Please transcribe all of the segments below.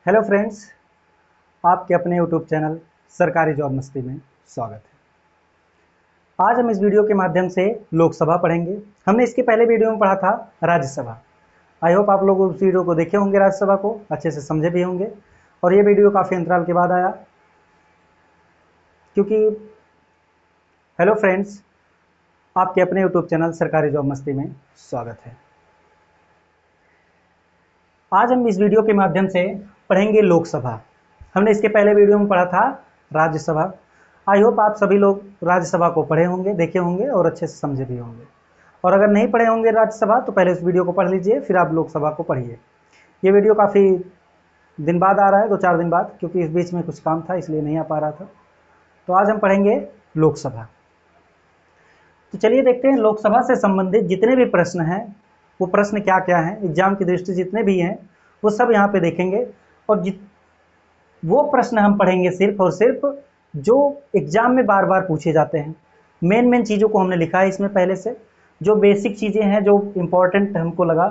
Hello friends, आपके अपने YouTube channel सरकारी जॉब मस्ती में स्वागत है। आज हम इस वीडियो के माध्यम से लोकसभा पढ़ेंगे। हमने इसके पहले वीडियो में पढ़ा था राज्यसभा। आई होप आप लोग उस वीडियो को देखे होंगे, राज्यसभा को अच्छे से समझे भी होंगे। और ये वीडियो काफ़ी अंतराल के बाद आया क्योंकि हेलो फ्रेंड्स, आपके अपने यूट्यूब चैनल सरकारी जॉब मस्ती में स्वागत है। आज हम इस वीडियो के माध्यम से पढ़ेंगे लोकसभा। हमने इसके पहले वीडियो में पढ़ा था राज्यसभा। आई होप आप सभी लोग राज्यसभा को पढ़े होंगे, देखे होंगे और अच्छे से समझे भी होंगे। और अगर नहीं पढ़े होंगे राज्यसभा तो पहले इस वीडियो को पढ़ लीजिए, फिर आप लोकसभा को पढ़िए। ये वीडियो काफ़ी दिन बाद आ रहा है, 2-4 दिन बाद, क्योंकि इस बीच में कुछ काम था इसलिए नहीं आ पा रहा था। तो आज हम पढ़ेंगे लोकसभा। तो चलिए देखते हैं लोकसभा से संबंधित जितने भी प्रश्न हैं वो प्रश्न क्या क्या हैं। एग्जाम की दृष्टि जितने भी हैं वो सब यहाँ पे देखेंगे। और वो प्रश्न हम पढ़ेंगे सिर्फ और सिर्फ जो एग्जाम में बार बार पूछे जाते हैं। मेन चीज़ों को हमने लिखा है इसमें पहले से, जो बेसिक चीज़ें हैं, जो इम्पोर्टेंट हमको लगा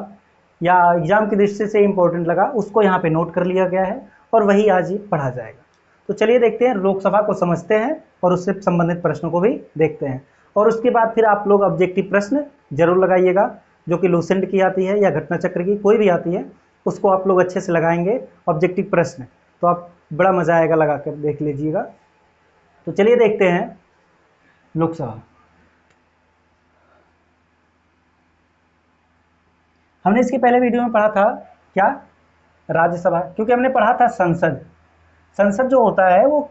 या एग्जाम की दृष्टि से इम्पोर्टेंट लगा, उसको यहाँ पे नोट कर लिया गया है और वही आज ही पढ़ा जाएगा। तो चलिए देखते हैं, लोकसभा को समझते हैं और उससे संबंधित प्रश्नों को भी देखते हैं। और उसके बाद फिर आप लोग ऑब्जेक्टिव प्रश्न जरूर लगाइएगा, जो कि लूसेंट की आती है या घटना चक्र की कोई भी आती है, उसको आप लोग अच्छे से लगाएंगे ऑब्जेक्टिव प्रश्न। तो आप बड़ा मजा आएगा, लगा कर देख लीजिएगा। तो चलिए देखते हैं लोकसभा। हमने इसके पहले वीडियो में पढ़ा था क्या, राज्यसभा, क्योंकि हमने पढ़ा था संसद। संसद जो होता है वो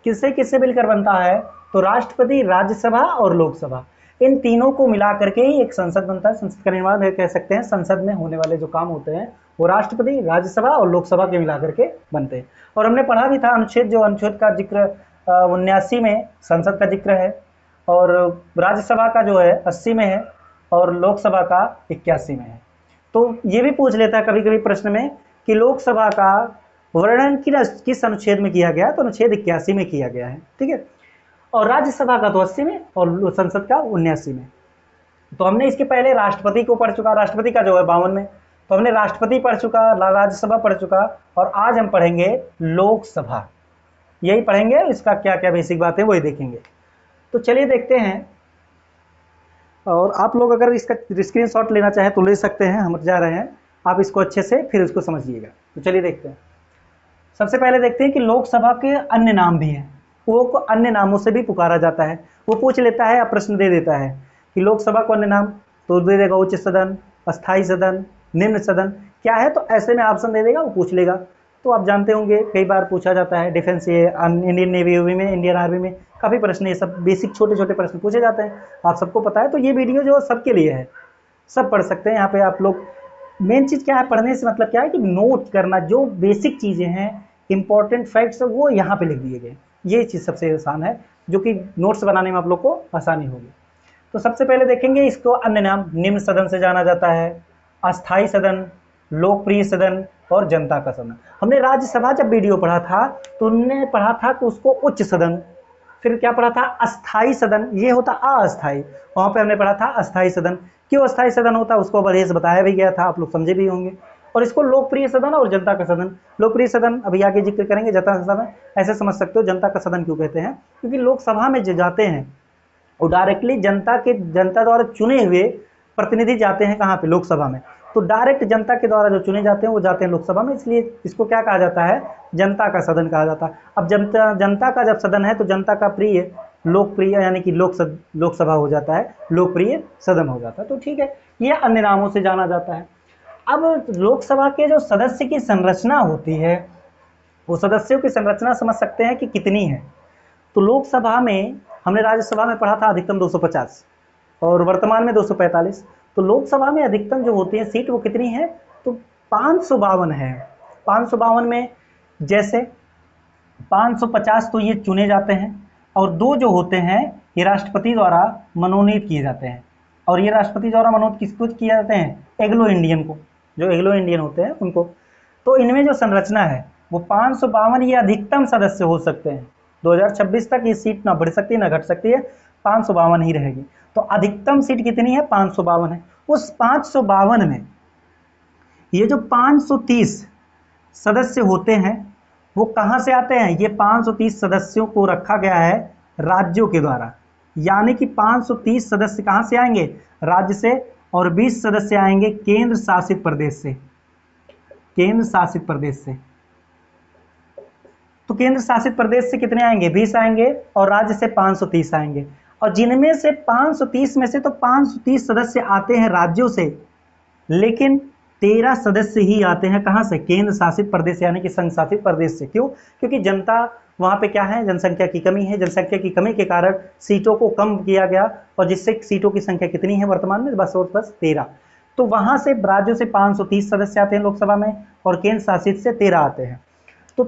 किससे किससे मिलकर बनता है, तो राष्ट्रपति, राज्यसभा और लोकसभा, इन तीनों को मिला करके ही एक संसद बनता है। संसद का निर्माण कह सकते हैं, संसद में होने वाले जो काम होते हैं वो राष्ट्रपति, राज्यसभा और लोकसभा के मिला करके बनते हैं। और हमने पढ़ा भी था अनुच्छेद, जो अनुच्छेद का जिक्र 79 में संसद का जिक्र है, और राज्यसभा का जो है 80 में है और लोकसभा का 81 में है। तो ये भी पूछ लेता है कभी कभी प्रश्न में कि लोकसभा का वर्णन किस अनुच्छेद में किया गया, तो अनुच्छेद 81 में किया गया है, ठीक है। और राज्यसभा का तो 80 में और संसद का 79 में। तो हमने इसके पहले राष्ट्रपति को पढ़ चुका, राष्ट्रपति का जो है 52 में। तो हमने राष्ट्रपति पढ़ चुका, राज्यसभा पढ़ चुका, और आज हम पढ़ेंगे लोकसभा। यही पढ़ेंगे, इसका क्या क्या बेसिक बात है वही देखेंगे। तो चलिए देखते हैं। और आप लोग अगर इसका स्क्रीनशॉट लेना चाहें तो ले सकते हैं, हम जा रहे हैं, आप इसको अच्छे से फिर इसको समझिएगा। तो चलिए देखते हैं। सबसे पहले देखते हैं कि लोकसभा के अन्य नाम भी हैं, वो को अन्य नामों से भी पुकारा जाता है। वो पूछ लेता है या प्रश्न दे देता है कि लोकसभा को अन्य नाम, तो दे देगा उच्च सदन, अस्थाई सदन, निम्न सदन क्या है, तो ऐसे में ऑप्शन दे देगा, वो पूछ लेगा। तो आप जानते होंगे कई बार पूछा जाता है डिफेंस, ये इंडियन नेवी में, इंडियन आर्मी में काफ़ी प्रश्न, ये सब बेसिक छोटे छोटे प्रश्न पूछे जाते हैं, आप सबको पता है। तो ये वीडियो जो सबके लिए है, सब पढ़ सकते हैं। यहाँ पे आप लोग, मेन चीज़ क्या है पढ़ने से मतलब क्या है कि नोट करना, जो बेसिक चीज़ें हैं, इंपॉर्टेंट फैक्ट्स, वो यहाँ पे लिख दिए गए। ये चीज़ सबसे आसान है, जो कि नोट्स बनाने में आप लोग को आसानी होगी। तो सबसे पहले देखेंगे इसको अन्य नाम। निम्न सदन से जाना जाता है, अस्थाई सदन, लोकप्रिय सदन और जनता का सदन। हमने राज्यसभा जब वीडियो पढ़ा था तो उनने पढ़ा था कि उसको उच्च सदन, फिर क्या पढ़ा था, अस्थाई सदन, ये होता अस्थाई, वहाँ पे हमने पढ़ा था अस्थाई सदन। क्यों अस्थाई सदन होता है उसको बढ़िया से बताया भी गया था, आप लोग समझे भी होंगे। और इसको लोकप्रिय सदन और जनता का सदन, लोकप्रिय सदन अभी आगे जिक्र करेंगे, जनता का सदन ऐसे समझ सकते हो। जनता का सदन क्यों कहते हैं, क्योंकि लोकसभा में जो जाते हैं वो डायरेक्टली जनता द्वारा चुने हुए प्रतिनिधि जाते हैं कहाँ पे, लोकसभा में। तो डायरेक्ट जनता के द्वारा जो चुने जाते हैं वो जाते हैं लोकसभा में, इसलिए इसको क्या कहा जाता है, जनता का सदन कहा जाता है। अब जनता का जब सदन है तो जनता का प्रिय लोकप्रिय, यानी कि लोकसभा हो जाता है, लोकप्रिय सदन हो जाता है। तो ठीक है, ये अन्य नामों से जाना जाता है। अब लोकसभा के जो सदस्य की संरचना होती है, वो सदस्यों की संरचना समझ सकते हैं कि कितनी है। तो लोकसभा में, हमने राज्यसभा में पढ़ा था अधिकतम 250 और वर्तमान में 245। तो लोकसभा में अधिकतम जो होती है सीट वो कितनी है, तो 552 है। 552 में जैसे 550 तो ये चुने जाते हैं, और 2 जो होते हैं ये राष्ट्रपति द्वारा मनोनीत किए जाते हैं। और ये राष्ट्रपति द्वारा मनोनीत किसको किए जाते हैं, एग्लो इंडियन को, जो एग्लो इंडियन होते हैं उनको। तो इनमें जो संरचना है वो 552, ये अधिकतम सदस्य हो सकते हैं। 2026 तक ये सीट ना बढ़ सकती है ना घट सकती है, 552 ही रहेगी। तो अधिकतम सीट कितनी है, 552 है। उस 552 में ये जो 530 सदस्य होते हैं वो कहाँ से आते हैं? ये 530 सदस्यों को रखा गया है राज्यों के द्वारा, यानी कि 530 सदस्य कहाँ से आएंगे? राज्य से, और 20 सदस्य आएंगे केंद्र शासित प्रदेश से। केंद्र शासित प्रदेश से, तो केंद्र शासित प्रदेश से कितने आएंगे? 20 आएंगे, और राज्य से 530 आएंगे। और जिनमें से 530 में से तो 530 सदस्य आते हैं राज्यों से, लेकिन 13 सदस्य ही आते हैं कहाँ से? केंद्र शासित प्रदेश यानी कि संघ शासित प्रदेश से। क्यों? क्योंकि जनता वहाँ पे क्या है? जनसंख्या की कमी है। जनसंख्या की कमी के कारण सीटों को कम किया गया, और जिससे सीटों की संख्या कितनी है वर्तमान में? बस और बस 13। तो वहाँ से राज्यों से 530 सदस्य आते हैं लोकसभा में, और केंद्र शासित से 13 आते हैं। तो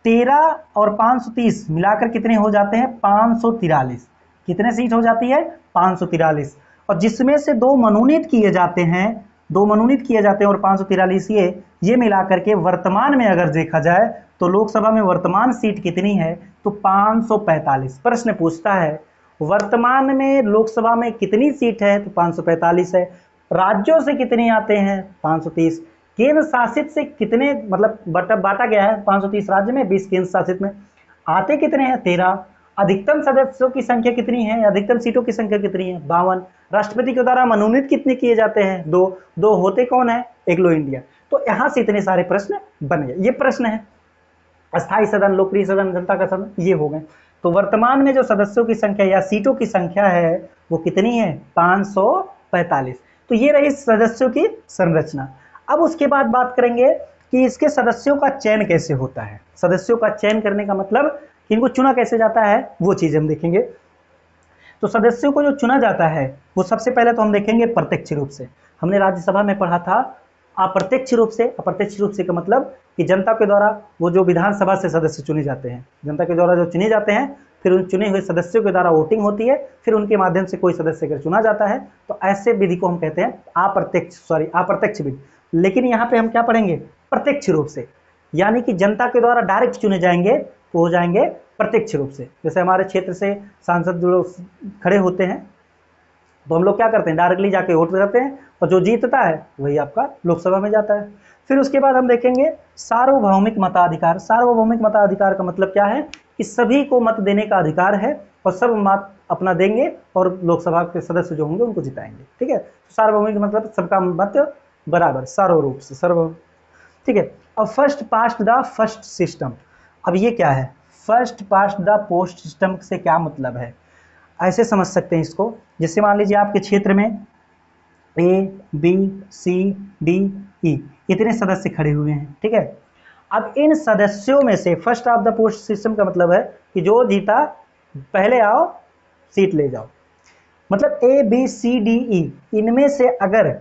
13 और 530 मिलाकर कितने हो जाते हैं? 543। कितने सीट हो जाती है? 543। और जिसमें से 2 मनोनीत किए जाते हैं, 2 मनोनीत किए जाते हैं, और 543 ये मिलाकर के वर्तमान में अगर देखा जाए तो लोकसभा में वर्तमान सीट कितनी है? तो 545। प्रश्न पूछता है वर्तमान में लोकसभा में कितनी सीट है? तो 545 है। राज्यों से कितने आते हैं? 530। केंद्र शासित से कितने, मतलब बांटा गया है 530 राज्य में, 20 केंद्र शासित में। आते कितने हैं? 13। अधिकतम सदस्यों की संख्या कितनी है? अधिकतम सीटों की संख्या कितनी है? 52। राष्ट्रपति के द्वारा मनोनीत कितने किए जाते हैं? 2। 2 होते कौन है? एग्लो इंडिया। तो यहां से इतने सारे प्रश्न बन गए। ये प्रश्न है अस्थायी सदन, लोकप्रिय सदन, जनता का सदन, ये हो गए। तो वर्तमान में जो सदस्यों की संख्या या सीटों की संख्या है वो कितनी है? 545। तो ये रही सदस्यों की संरचना। अब उसके बाद बात करेंगे कि इसके सदस्यों का चयन कैसे होता है। सदस्यों का चयन करने का मतलब इनको चुना कैसे जाता है, वो चीज हम देखेंगे। तो सदस्यों को जो चुना जाता है वो सबसे पहले तो हम देखेंगे प्रत्यक्ष रूप से। हमने राज्यसभा में पढ़ा था अप्रत्यक्ष रूप से। अप्रत्यक्ष रूप से का मतलब कि जनता के द्वारा वो जो विधानसभा से सदस्य चुने जाते हैं, जनता के द्वारा जो चुने जाते हैं, फिर उन चुने हुए सदस्यों के द्वारा वोटिंग होती है, फिर उनके माध्यम से कोई सदस्य अगर चुना जाता है तो ऐसे विधि को हम कहते हैं अप्रत्यक्ष विधि। लेकिन यहाँ पे हम क्या पढ़ेंगे? प्रत्यक्ष रूप से, यानी कि जनता के द्वारा डायरेक्ट चुने जाएंगे तो हो जाएंगे प्रत्यक्ष रूप से। जैसे हमारे क्षेत्र से सांसद जो खड़े होते हैं तो हम लोग क्या करते हैं? डायरेक्टली जाके वोट करते हैं, और जो जीतता है वही आपका लोकसभा में जाता है। फिर उसके बाद हम देखेंगे सार्वभौमिक मताधिकार। सार्वभौमिक मताधिकार का मतलब क्या है? कि सभी को मत देने का अधिकार है, और सब मत अपना देंगे और लोकसभा के सदस्य जो होंगे उनको जिताएंगे। ठीक है, तो सार्वभौमिक मतलब सबका मत बराबर, सार्वरूप से, सर्व। ठीक है। अब first past the first system. अब ये क्या है? First past the post system से क्या मतलब है? ऐसे समझ सकते हैं इसको, जैसे मान लीजिए आपके क्षेत्र में A, B, C, D, E इतने सदस्य खड़े हुए हैं। ठीक है, अब इन सदस्यों में से first of the post system का मतलब है कि जो जीता पहले आओ सीट ले जाओ। मतलब A, B, C, D, E इनमें से अगर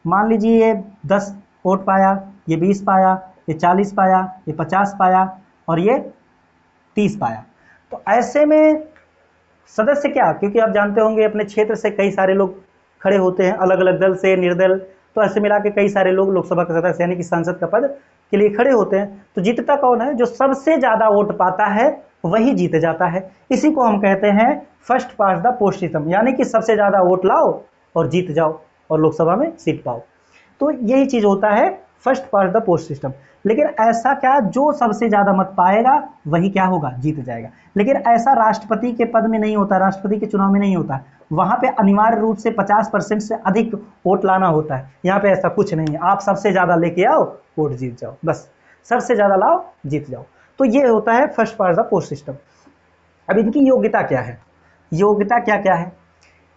मान लीजिए ये 10 वोट पाया, ये 20 पाया, ये 40 पाया, ये 50 पाया, और ये 30 पाया, तो ऐसे में सदस्य क्या, क्योंकि आप जानते होंगे अपने क्षेत्र से कई सारे लोग खड़े होते हैं, अलग अलग दल से, निर्दल, तो ऐसे मिला के कई सारे लोग लोकसभा के सदस्य यानी कि सांसद का पद के लिए खड़े होते हैं। तो जीतता कौन है? जो सबसे ज्यादा वोट पाता है वही जीत जाता है। इसी को हम कहते हैं first past the post system, यानी कि सबसे ज्यादा वोट लाओ और जीत जाओ और लोकसभा में सीट पाओ। तो यही चीज होता है first past the post system. लेकिन ऐसा क्या, जो सबसे ज्यादा मत पाएगा वही क्या होगा? जीत जाएगा। लेकिन ऐसा राष्ट्रपति के पद में नहीं होता, राष्ट्रपति के चुनाव में नहीं होता। वहां पे अनिवार्य रूप से 50% से अधिक वोट लाना होता है। यहाँ पे ऐसा कुछ नहीं है, आप सबसे ज्यादा लेके आओ वोट जीत जाओ, बस सबसे ज्यादा लाओ जीत जाओ। तो ये होता है first past the post system. अब इनकी योग्यता क्या है? योग्यता क्या क्या है?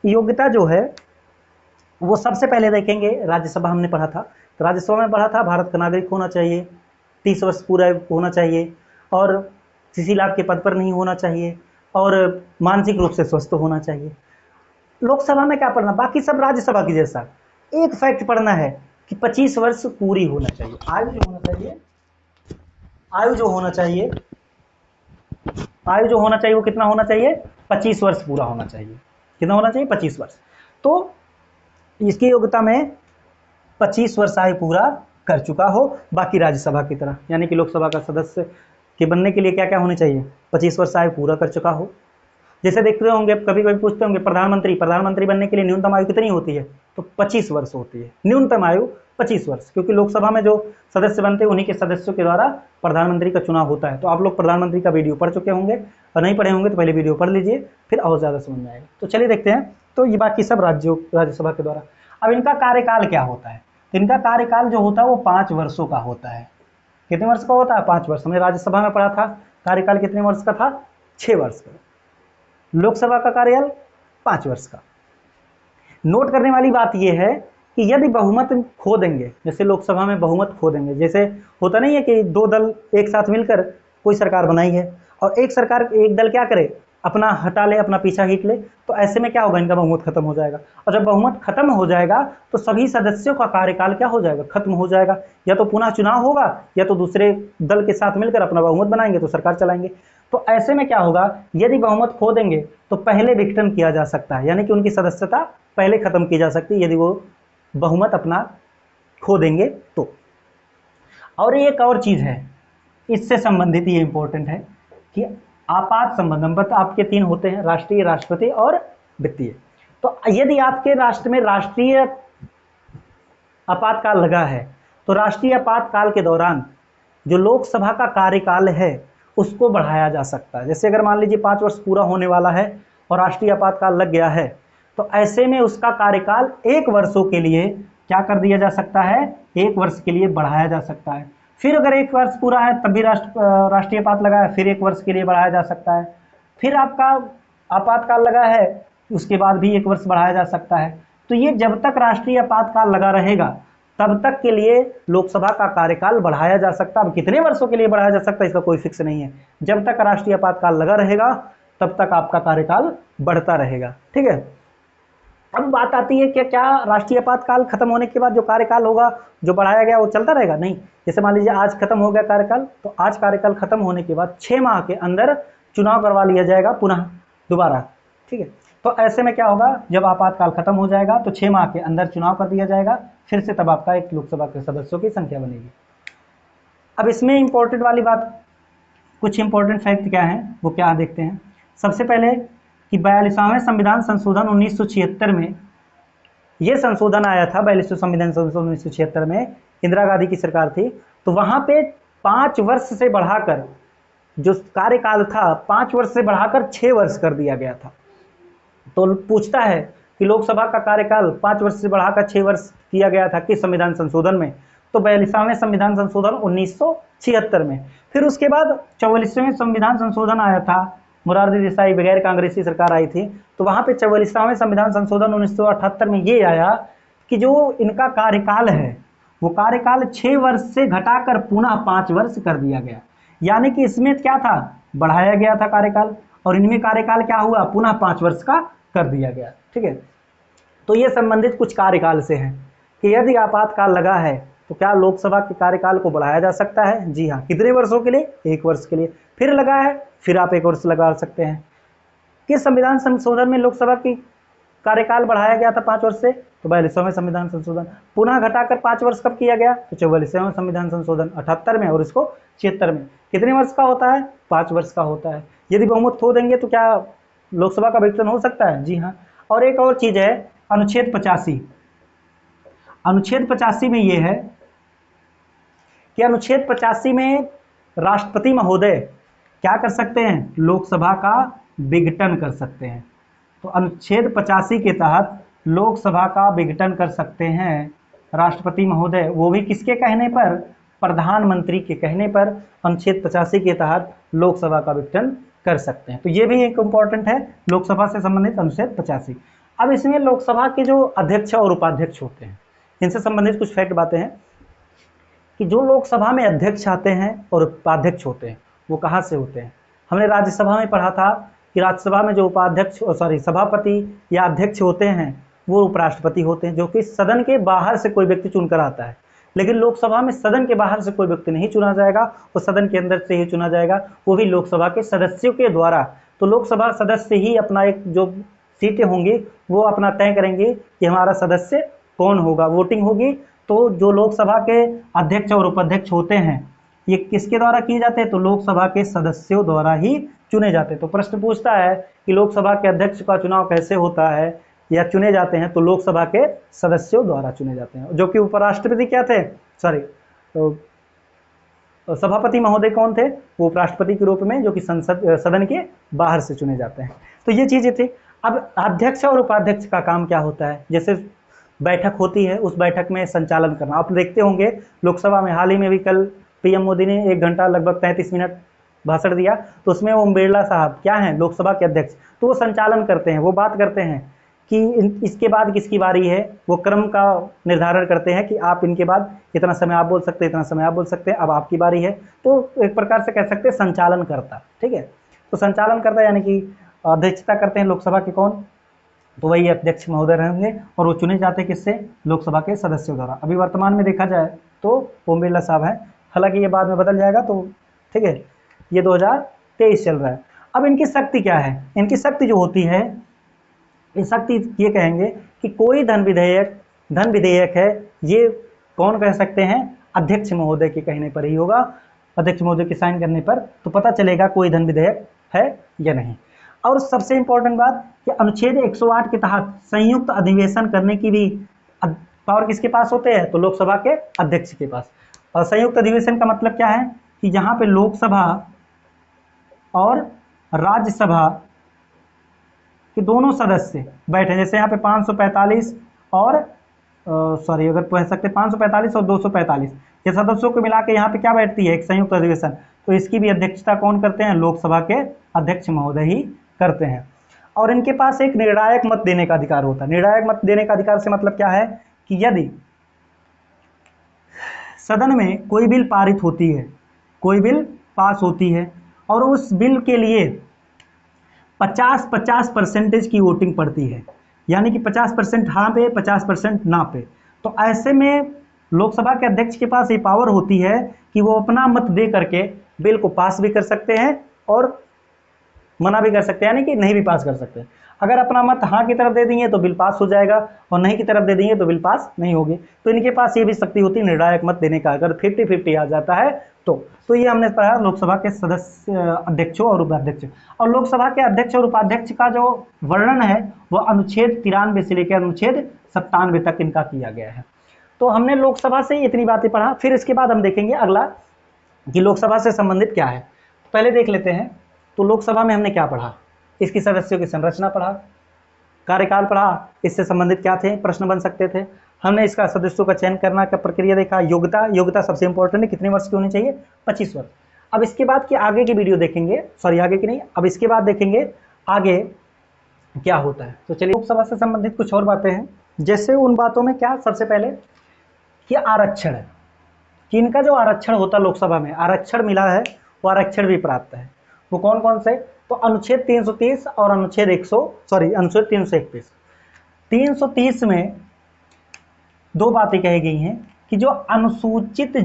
योग्यता जो है वो सबसे पहले देखेंगे, राज्यसभा हमने पढ़ा था, तो राज्यसभा में पढ़ा था भारत का नागरिक होना चाहिए, 30 वर्ष पूरा होना चाहिए, और किसी लाभ के पद पर नहीं होना चाहिए, और मानसिक रूप से स्वस्थ होना चाहिए। लोकसभा में क्या पढ़ना? बाकी सब राज्यसभा की जैसा एक फैक्ट पढ़ना है कि 25 वर्ष पूरी होना चाहिए। आयु जो होना चाहिए, आयु जो होना चाहिए, आयु जो होना चाहिए वो कितना होना चाहिए? 25 वर्ष पूरा होना चाहिए। कितना होना चाहिए? 25 वर्ष। तो इसकी योग्यता में 25 वर्ष आयु पूरा कर चुका हो, बाकी राज्यसभा की तरह, यानी कि लोकसभा का सदस्य के बनने के लिए क्या क्या होने चाहिए? 25 वर्ष आयु पूरा कर चुका हो। जैसे देखते होंगे, कभी कभी पूछते होंगे प्रधानमंत्री बनने के लिए न्यूनतम आयु कितनी होती है, तो 25 वर्ष होती है, न्यूनतम आयु 25 वर्ष, क्योंकि लोकसभा में जो सदस्य बनते हैं उन्हीं के सदस्यों के द्वारा प्रधानमंत्री का चुनाव होता है। तो आप लोग प्रधानमंत्री का वीडियो पढ़ चुके होंगे, और नहीं पढ़े होंगे तो पहले वीडियो पढ़ लीजिए, फिर और ज़्यादा समझ में आएगा। तो चलिए देखते हैं। तो ये बाकी सब राज्यसभा के द्वारा। अब इनका कार्यकाल क्या होता है, तो इनका कार्यकाल जो होता है वो 5 वर्षों का होता है। कितने वर्ष का होता है? 5 वर्ष। हमने राज्यसभा में पढ़ा था कार्यकाल कितने वर्ष का था? 6 वर्ष का। लोकसभा का कार्यकाल 5 वर्ष का। नोट करने वाली बात यह है कि यदि बहुमत खो देंगे, जैसे लोकसभा में बहुमत खो देंगे, जैसे होता नहीं है कि 2 दल एक साथ मिलकर कोई सरकार बनाई है और एक दल क्या करे, अपना हटा ले, अपना पीछा खींच ले, तो ऐसे में क्या होगा, इनका बहुमत खत्म हो जाएगा। और जब बहुमत खत्म हो जाएगा तो सभी सदस्यों का कार्यकाल क्या हो जाएगा, खत्म हो जाएगा। या तो पुनः चुनाव होगा, या तो दूसरे दल के साथ मिलकर अपना बहुमत बनाएंगे तो सरकार चलाएंगे। तो ऐसे में क्या होगा, यदि बहुमत खो देंगे तो पहले विघटन किया जा सकता है, यानी कि उनकी सदस्यता पहले खत्म की जा सकती है यदि वो बहुमत अपना खो देंगे तो। और एक और चीज है इससे संबंधित, ये इंपॉर्टेंट है कि आपात संबंध आपके 3 होते हैं, राष्ट्रीय, राष्ट्रपति और वित्तीय। तो यदि आपके राष्ट्र में राष्ट्रीय आपातकाल लगा है तो राष्ट्रीय आपातकाल के दौरान जो लोकसभा का कार्यकाल है उसको बढ़ाया जा सकता है। जैसे अगर मान लीजिए 5 वर्ष पूरा होने वाला है और राष्ट्रीय आपातकाल लग गया है, तो ऐसे में उसका कार्यकाल 1 वर्षों के लिए क्या कर दिया जा सकता है, 1 वर्ष के लिए बढ़ाया जा सकता है। फिर अगर 1 वर्ष पूरा है तब भी राष्ट्रीय आपात लगा है, फिर 1 वर्ष के लिए बढ़ाया जा सकता है। फिर आपका आपातकाल लगा है, उसके बाद भी 1 वर्ष बढ़ाया जा सकता है। तो ये जब तक राष्ट्रीय आपातकाल लगा रहेगा तब तक के लिए लोकसभा का कार्यकाल बढ़ाया जा सकता है। अब कितने वर्षों के लिए बढ़ाया जा सकता है इसका कोई फिक्स नहीं है। जब तक राष्ट्रीय आपातकाल लगा रहेगा तब तक आपका कार्यकाल बढ़ता रहेगा, ठीक है। अब बात आती है कि क्या राष्ट्रीय आपातकाल खत्म होने के बाद जो कार्यकाल होगा, जो बढ़ाया गया, वो चलता रहेगा? नहीं। जैसे मान लीजिए आज खत्म हो गया कार्यकाल, तो आज कार्यकाल खत्म होने के बाद 6 माह के अंदर चुनाव करवा लिया जाएगा पुनः दोबारा, ठीक है। तो ऐसे में क्या होगा, जब आपातकाल खत्म हो जाएगा तो 6 माह के अंदर चुनाव कर दिया जाएगा, फिर से तब आपका एक लोकसभा के सदस्यों की संख्या बनेगी। अब इसमें इंपॉर्टेंट वाली बात, कुछ इंपॉर्टेंट फैक्ट क्या है वो क्या देखते हैं। सबसे पहले कि 42वां संविधान संशोधन 1976 में, ये संशोधन आया था 42वां संविधान संशोधन 1976 में, इंदिरा गांधी की सरकार थी। तो वहां पे 5 वर्ष से बढ़ाकर जो कार्यकाल था 5 वर्ष से बढ़ाकर 6 वर्ष कर दिया गया था। तो पूछता है कि लोकसभा का कार्यकाल 5 वर्ष से बढ़ाकर 6 वर्ष किया गया था किस संविधान संशोधन में, तो 42वां संविधान संशोधन 1976 में। फिर उसके बाद 44वें संविधान संशोधन आया था, मोरारजी देसाई बगैर कांग्रेसी सरकार आई थी, तो वहां पे 44वां संविधान संशोधन 1978 में ये आया कि जो इनका कार्यकाल है वो कार्यकाल 6 वर्ष से घटाकर पुनः 5 वर्ष कर दिया गया। यानी कि इसमें क्या था, बढ़ाया गया था कार्यकाल, और इनमें कार्यकाल क्या हुआ, पुनः 5 वर्ष का कर दिया गया, ठीक है। तो ये संबंधित कुछ कार्यकाल से है कि यदि आपातकाल लगा है तो क्या लोकसभा के कार्यकाल को बढ़ाया जा सकता है? जी हाँ। कितने वर्षों के लिए? 1 वर्ष के लिए। फिर लगा है, फिर आप 1 वर्ष लगा सकते हैं। किस संविधान संशोधन में लोकसभा की कार्यकाल बढ़ाया गया था 5 वर्ष से? तो 42वां संविधान संशोधन। पुनः घटाकर 5 वर्ष कब किया गया? तो 44वां संविधान संशोधन 78 में, और इसको 76 में। कितने वर्ष का होता है? 5 वर्ष का होता है। यदि बहुमत खो देंगे तो क्या लोकसभा का विघटन हो सकता है? जी हाँ। और एक और चीज है, अनुच्छेद 85। अनुच्छेद 85 में यह है कि अनुच्छेद 85 में राष्ट्रपति महोदय क्या कर सकते हैं, लोकसभा का विघटन कर सकते हैं। तो अनुच्छेद 85 के तहत लोकसभा का विघटन कर सकते हैं राष्ट्रपति महोदय, वो भी किसके कहने पर? प्रधानमंत्री के कहने पर अनुच्छेद 85 के तहत लोकसभा का विघटन कर सकते हैं। तो ये भी एक इम्पॉर्टेंट है, लोकसभा से संबंधित अनुच्छेद 85। अब इसमें लोकसभा के जो अध्यक्ष और उपाध्यक्ष होते हैं, इनसे संबंधित कुछ फैक्ट बातें हैं कि जो लोकसभा में अध्यक्ष आते हैं और उपाध्यक्ष होते हैं वो कहाँ से होते हैं। हमने राज्यसभा में पढ़ा था कि राज्यसभा में जो सभापति या अध्यक्ष होते हैं वो उपराष्ट्रपति होते हैं, जो कि सदन के बाहर से कोई व्यक्ति चुनकर आता है। लेकिन लोकसभा में सदन के बाहर से कोई व्यक्ति नहीं चुना जाएगा, वो सदन के अंदर से ही चुना जाएगा, वो भी लोकसभा के सदस्यों के द्वारा। तो लोकसभा सदस्य ही अपना एक जो सीटें होंगी वो अपना तय करेंगे कि हमारा सदस्य कौन होगा, वोटिंग होगी। तो जो लोकसभा के अध्यक्ष और उपाध्यक्ष होते हैं ये किसके द्वारा किए जाते हैं? तो लोकसभा के सदस्यों द्वारा ही चुने जाते हैं। तो प्रश्न पूछता है कि लोकसभा के अध्यक्ष का चुनाव कैसे होता है या चुने जाते हैं, तो लोकसभा के सदस्यों द्वारा चुने जाते हैं, जो कि उपराष्ट्रपति क्या थे, सॉरी, तो सभापति महोदय कौन थे, वो उपराष्ट्रपति के रूप में, जो कि सदन के बाहर से चुने जाते हैं। तो ये चीजें थी। अब अध्यक्ष और उपाध्यक्ष का काम क्या होता है, जैसे बैठक होती है, उस बैठक में संचालन करना। आप देखते होंगे लोकसभा में हाल ही में भी कल पीएम मोदी ने 1 घंटा लगभग 35 मिनट भाषण दिया, तो उसमें ओम बिरला साहब क्या हैं, लोकसभा के अध्यक्ष, तो वो संचालन करते हैं, वो बात करते हैं कि इसके बाद किसकी बारी है, वो क्रम का निर्धारण करते हैं कि आप इनके बाद इतना समय आप बोल सकते हैं, इतना समय आप बोल सकते हैं, अब आपकी बारी है। तो एक प्रकार से कह सकते हैं संचालन करता, ठीक है। तो संचालन करता यानी कि अध्यक्षता करते हैं लोकसभा के कौन, तो वही अध्यक्ष महोदय रहेंगे, और वो चुने जाते हैं किससे, लोकसभा के सदस्यों द्वारा। अभी वर्तमान में देखा जाए तो ओम बिरला साहब हैं, हालांकि ये बाद में बदल जाएगा, तो ठीक है, ये 2023 चल रहा है। अब इनकी शक्ति क्या है, इनकी शक्ति जो होती है, ये शक्ति ये कहेंगे कि कोई धन विधेयक है, ये कौन कह सकते हैं, अध्यक्ष महोदय के कहने पर ही होगा, अध्यक्ष महोदय के साइन करने पर तो पता चलेगा कोई धन विधेयक है या नहीं। और सबसे इंपॉर्टेंट बात कि अनुच्छेद 108 के तहत संयुक्त अधिवेशन करने की भी पावर किसके पास होते हैं, तो लोकसभा के अध्यक्ष के पास। और संयुक्त अधिवेशन का मतलब क्या है कि जहां पे लोकसभा और राज्यसभा कि दोनों सदस्य बैठे, जैसे यहाँ पे 545 और सॉरी अगर कह सकते 545 और 245 ये सदस्यों को मिला के यहाँ पे क्या बैठती है, एक संयुक्त अधिवेशन। तो इसकी भी अध्यक्षता कौन करते हैं, लोकसभा के अध्यक्ष महोदय ही करते हैं। और इनके पास एक निर्णायक मत देने का अधिकार होता है। निर्णायक मत देने का अधिकार से मतलब क्या है कि यदि सदन में कोई बिल पारित होती है, कोई बिल पास होती है और उस बिल के लिए 50-50% की वोटिंग पड़ती है, यानी कि 50% हाँ पे 50% ना पे, तो ऐसे में लोकसभा के अध्यक्ष के पास ये पावर होती है कि वो अपना मत दे करके बिल को पास भी कर सकते हैं और मना भी कर सकते हैं, यानी कि नहीं भी पास कर सकते। अगर अपना मत हाँ की तरफ दे देंगे तो बिल पास हो जाएगा और नहीं की तरफ दे देंगे तो बिल पास नहीं होगी। तो इनके पास ये भी शक्ति होती है निर्णायक मत देने का, अगर 50-50 आ जाता है तो ये हमने पढ़ा लोकसभा के सदस्य अध्यक्षों और उपाध्यक्ष। और लोकसभा के अध्यक्ष और उपाध्यक्ष का जो वर्णन है वो अनुच्छेद 93 से लेकर अनुच्छेद 97 तक इनका किया गया है। तो हमने लोकसभा से इतनी बातें पढ़ा, फिर इसके बाद हम देखेंगे अगला कि लोकसभा से संबंधित क्या है। पहले देख लेते हैं तो लोकसभा में हमने क्या पढ़ा, इसकी सदस्यों की संरचना पढ़ा, कार्यकाल पढ़ा, इससे संबंधित क्या थे प्रश्न बन सकते थे, हमने इसका सदस्यों का चयन करना का प्रक्रिया देखा, योग्यता सबसे इंपॉर्टेंट है, कितने वर्ष की होनी चाहिए, 25 वर्ष। अब इसके बाद की आगे की वीडियो देखेंगे, सॉरी आगे की नहीं, अब इसके बाद देखेंगे आगे क्या होता है। तो चलिए लोकसभा से संबंधित कुछ और बातें हैं, जैसे उन बातों में क्या, सबसे पहले कि आरक्षण है, कि इनका जो आरक्षण होता है लोकसभा में, आरक्षण मिला है वो आरक्षण भी प्राप्त है, वो कौन कौन से, तो अनुच्छेद 330 और अनुच्छेद 331। 330 में दो बातें कही गई हैं कि जो अनुसूचित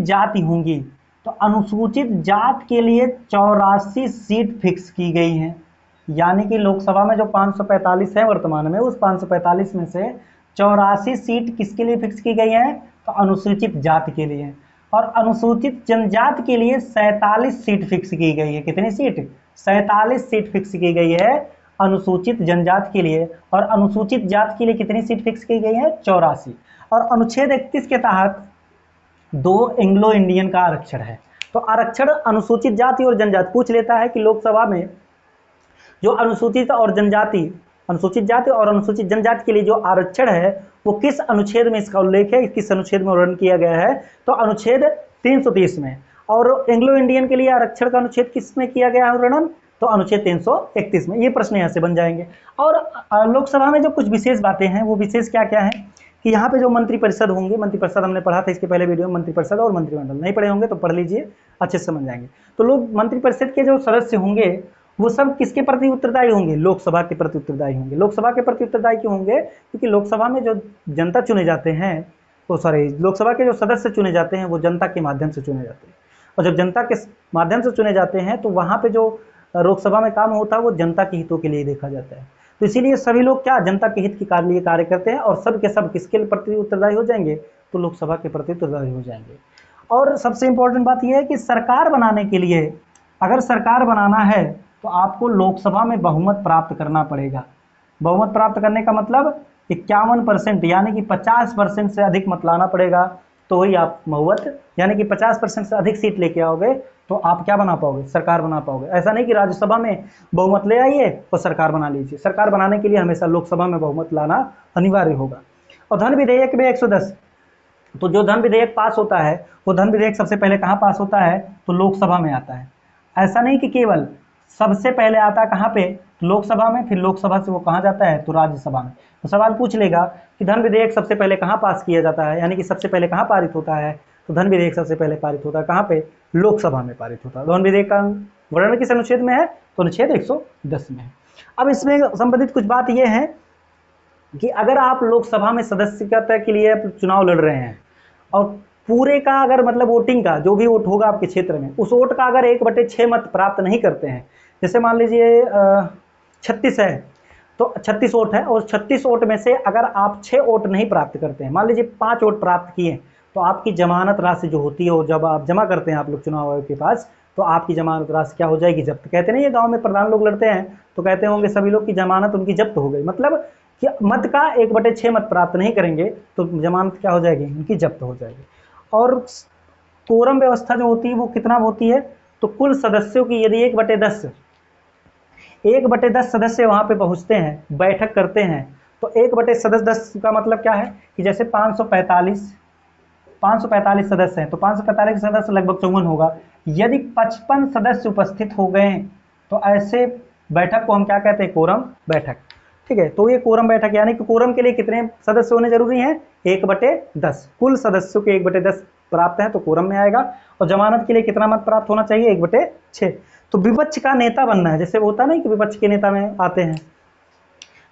जाति होंगी, तो अनुसूचित जात के लिए 84 सीट फिक्स की गई हैं, यानी कि लोकसभा में जो 545 है वर्तमान में, उस 545 में से 84 सीट किसके लिए फिक्स की गई है, तो अनुसूचित जाति के लिए। और अनुसूचित जनजाति के लिए 47 सीट फिक्स की गई है, कितनी सीट, 47 सीट फिक्स की गई है अनुसूचित जनजाति के लिए। और अनुसूचित जाति के लिए कितनी सीट फिक्स की गई है, 84। और अनुच्छेद 31 के तहत 2 एंग्लो इंडियन का आरक्षण है। तो आरक्षण अनुसूचित जाति और जनजाति पूछ लेता है कि लोकसभा में जो अनुसूचित जाति और अनुसूचित जनजाति के लिए जो आरक्षण है वो किस अनुच्छेद में इसका उल्लेख है, किस अनुच्छेद में वर्णन किया गया है, तो अनुच्छेद 330 में। और एंग्लो इंडियन के लिए आरक्षण का अनुच्छेद किस में किया गया है वर्णन, तो अनुच्छेद 331 में। ये प्रश्न यहाँ से बन जाएंगे। और लोकसभा में जो कुछ विशेष बातें हैं वो विशेष क्या क्या है कि यहाँ पे जो मंत्रिपरिषद होंगे, मंत्रिपरिषद हमने पढ़ा था इसके पहले वीडियो में, मंत्रिपरिषद और मंत्रिमंडल, नहीं पढ़े होंगे तो पढ़ लीजिए, अच्छे से समझ जाएंगे। तो लोग मंत्रिपरिषद के जो सदस्य होंगे वो सब किसके प्रति उत्तरदायी होंगे, लोकसभा के प्रति उत्तरदायी होंगे। लोकसभा के प्रति उत्तरदायी क्यों होंगे, क्योंकि लोकसभा में जो जनता चुने जाते हैं, तो सॉरी लोकसभा के जो सदस्य चुने जाते हैं वो जनता के माध्यम से चुने जाते हैं। और जब जनता के माध्यम से चुने जाते हैं तो वहाँ पे जो लोकसभा में काम होता है वो जनता के हितों के लिए देखा जाता है। तो इसीलिए सभी लोग क्या, जनता के हित के लिए कार्य करते हैं, और सब के सब किसके प्रति उत्तरदायी हो जाएंगे, तो लोकसभा के प्रति उत्तरदायी हो जाएंगे। और सबसे इंपॉर्टेंट बात यह है कि सरकार बनाने के लिए अगर सरकार बनाना है तो आपको लोकसभा में बहुमत प्राप्त करना पड़ेगा। बहुमत प्राप्त करने का मतलब 51% यानी कि 50% से अधिक मत लाना पड़ेगा, तो ही आप बहुमत यानी कि 50% से अधिक सीट लेके आओगे तो आप क्या बना पाओगे, सरकार बना पाओगे। ऐसा नहीं कि राज्यसभा में बहुमत ले आइए और सरकार बना लीजिए। सरकार बनाने के लिए हमेशा लोकसभा में बहुमत लाना अनिवार्य होगा। और धन विधेयक में 110, तो जो धन विधेयक पास होता है वो धन विधेयक सबसे पहले कहाँ पास होता है, तो लोकसभा में आता है। ऐसा नहीं कि केवल सबसे पहले आता है कहाँ पे, तो लोकसभा में, फिर लोकसभा से वो कहाँ जाता है, तो राज्यसभा में। तो सवाल पूछ लेगा कि धन विधेयक सबसे पहले कहाँ पास किया जाता है, यानी कि सबसे पहले कहाँ पारित होता है, तो धन विधेयक सबसे पहले पारित होता है कहाँ पे, लोकसभा में पारित होता है। धन विधेयक का वर्णन किस अनुच्छेद में है, तो अनुच्छेद 110 में है। अब इसमें संबंधित कुछ बात यह है कि अगर आप लोकसभा में सदस्यता के लिए चुनाव लड़ रहे हैं और पूरे का अगर मतलब वोटिंग का जो भी वोट होगा आपके क्षेत्र में, उस वोट का अगर 1/6 मत प्राप्त नहीं करते हैं, जैसे मान लीजिए 36 है तो 36 वोट है और 36 वोट में से अगर आप 6 वोट नहीं प्राप्त करते हैं, मान लीजिए 5 वोट प्राप्त किए, तो आपकी जमानत राशि जो होती है और जब आप जमा करते हैं आप लोग चुनाव आयोग के पास, तो आपकी जमानत राशि क्या हो जाएगी, जब्त। कहते नहीं ये गांव में प्रधान लोग लड़ते हैं तो कहते होंगे सभी लोग की जमानत उनकी जब्त हो गई, मतलब कि मत का 1/6 मत प्राप्त नहीं करेंगे तो जमानत क्या हो जाएगी, उनकी जब्त हो जाएगी। और कोरम व्यवस्था जो होती है वो कितना होती है, तो कुल सदस्यों की यदि 1/10 सदस्य वहां पे पहुंचते हैं, बैठक करते हैं, तो 1/10 का मतलब क्या है कि जैसे 545 सदस्य हैं तो 545 सदस्य लगभग 54 होगा। यदि 55 सदस्य उपस्थित हो गए तो ऐसे बैठक को हम क्या कहते हैं, कोरम बैठक। ठीक है, तो ये कोरम बैठक यानी कि कोरम के लिए कितने सदस्य होने जरूरी हैं, 1/10। कुल सदस्यों के 1/10 प्राप्त है तो कोरम में आएगा। और जमानत के लिए कितना मत प्राप्त होना चाहिए, 1/6। तो विपक्ष का नेता बनना है, जैसे वो होता नहीं कि विपक्ष के नेता में आते हैं,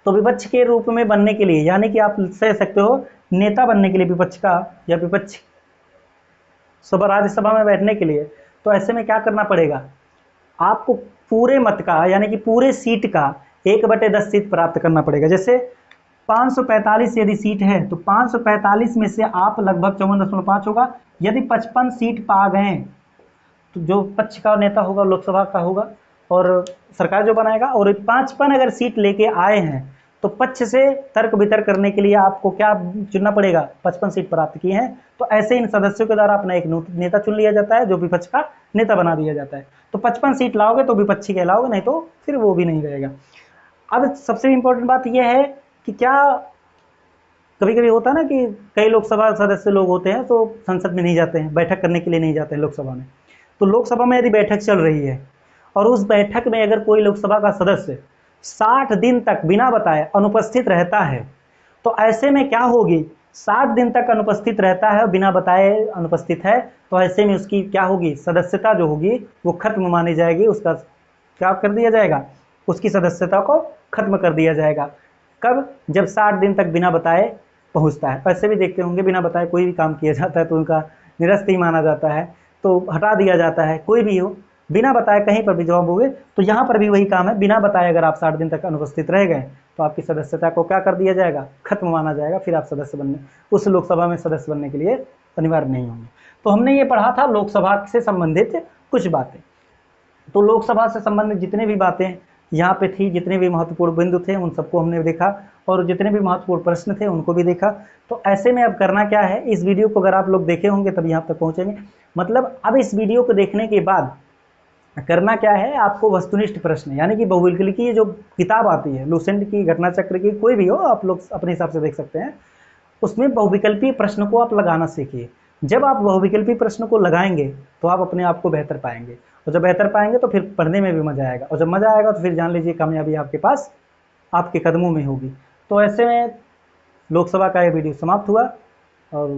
तो विपक्ष के रूप में बनने के लिए यानी कि आप कह सकते हो नेता बनने के लिए विपक्ष का, या विपक्ष सभा राज्यसभा में बैठने के लिए, तो ऐसे में क्या करना पड़ेगा, आपको पूरे मत का यानी कि पूरे सीट का 1/10 सीट प्राप्त करना पड़ेगा। जैसे 545 यदि सीट है तो 545 में से आप लगभग 54.5 होगा। यदि 55 सीट पा गए तो जो पक्ष का नेता होगा लोकसभा का होगा और सरकार जो बनाएगा, और 55 अगर सीट लेके आए हैं तो पक्ष से तर्क वितर्क करने के लिए आपको क्या चुनना पड़ेगा, 55 सीट प्राप्त किए हैं तो ऐसे इन सदस्यों के द्वारा अपना एक नेता चुन लिया जाता है जो विपक्ष का नेता बना दिया जाता है। तो 55 सीट लाओगे तो विपक्षी कहलाओगे, नहीं तो फिर वो भी नहीं रहेगा। अब सबसे इंपॉर्टेंट बात यह है कि क्या कभी कभी होता है ना कि कई लोकसभा सदस्य लोग होते हैं तो संसद में नहीं जाते हैं, बैठक करने के लिए नहीं जाते हैं लोकसभा में। तो लोकसभा में यदि बैठक चल रही है और उस बैठक में अगर कोई लोकसभा का सदस्य 60 दिन तक बिना बताए अनुपस्थित रहता है, तो ऐसे में क्या होगी, 60 दिन तक अनुपस्थित रहता है, बिना बताए अनुपस्थित है, तो ऐसे में उसकी क्या होगी, सदस्यता जो होगी वो खत्म मानी जाएगी। उसका क्या कर दिया जाएगा, उसकी सदस्यता को खत्म कर दिया जाएगा। कब, जब 60 दिन तक बिना बताए पहुंचता है। ऐसे भी देखते होंगे बिना बताए कोई भी काम किया जाता है तो उनका निरस्त ही माना जाता है, तो हटा दिया जाता है। कोई भी हो बिना बताए कहीं पर भी जॉब होगे, तो यहाँ पर भी वही काम है, बिना बताए अगर आप 60 दिन तक अनुपस्थित रह गए तो आपकी सदस्यता को क्या कर दिया जाएगा, खत्म माना जाएगा। फिर आप सदस्य बनने, उस लोकसभा में सदस्य बनने के लिए अनिवार्य नहीं होंगे। तो हमने ये पढ़ा था लोकसभा से संबंधित कुछ बातें। तो लोकसभा से संबंधित जितने भी बातें यहाँ पे थी, जितने भी महत्वपूर्ण बिंदु थे उन सबको हमने देखा और जितने भी महत्वपूर्ण प्रश्न थे उनको भी देखा। तो ऐसे में अब करना क्या है, इस वीडियो को अगर आप लोग देखे होंगे तब यहाँ तक पहुँचेंगे, मतलब अब इस वीडियो को देखने के बाद करना क्या है, आपको वस्तुनिष्ठ प्रश्न यानी कि बहुविकल्पी की जो किताब आती है, लूसेंट की, घटना चक्र की, कोई भी हो आप लोग अपने हिसाब से देख सकते हैं, उसमें बहुविकल्पी प्रश्न को आप लगाना सीखिए। जब आप बहुविकल्पी प्रश्न को लगाएंगे तो आप अपने आप को बेहतर पाएंगे, और जब बेहतर पाएंगे तो फिर पढ़ने में भी मजा आएगा, और जब मजा आएगा तो फिर जान लीजिए कामयाबी आपके पास, आपके कदमों में होगी। तो ऐसे में लोकसभा का ये वीडियो समाप्त हुआ और